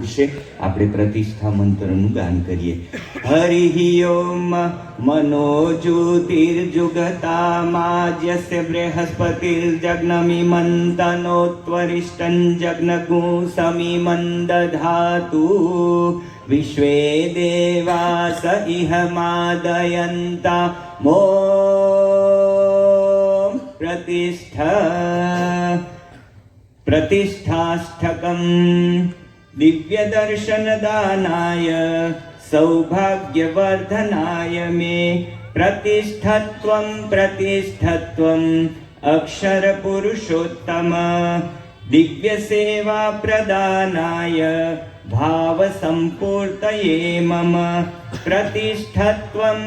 પૂરશે આપણે પ્રતિષ્ઠા મંત્રનું ગાન કરીએ. હરિ ઓમ મનો જ્યોતિર્જુગતામાજ્યસ્ય બૃહસ્પતિર્જગ્નમિમંતનોત્વરિષ્ટં જગ્નગુંસમિમં દધાતુ વિશ્વે દેવાસ ઇહ માદયન્તા મો प्रतिष्ठाष्टकं दिव्यदर्शनदानाय सौभाग्यवर्धनाय मे प्रतिष्ठत्वं अक्षरपुरुषोत्तम दिव्यसेवाप्रदानाय भावसम्पूर्तये मम प्रतिष्ठत्वं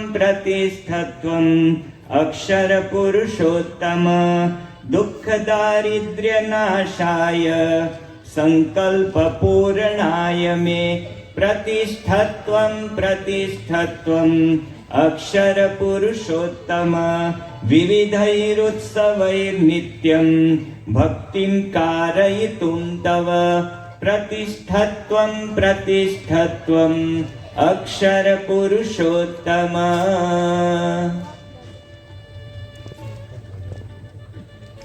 अक्षरपुरुषोत्तम दुःखदारिद्र्यनाशाय संकल्पपूर्णाय मे प्रतिष्ठत्वं अक्षरपुरुषोत्तम विविधैरुत्सवैर्नित्यं भक्तिं कारयितुं तव प्रतिष्ठत्वं अक्षरपुरुषोत्तम.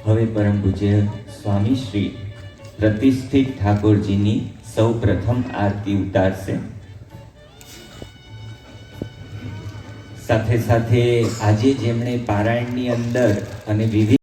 હવે પરમ પૂજ્ય સ્વામી શ્રી પ્રતિષ્ઠિત ઠાકોરજીની સૌ પ્રથમ આરતી ઉતારશે. સાથે સાથે આજે જેમણે પારાયણની અંદર અને વિવિધ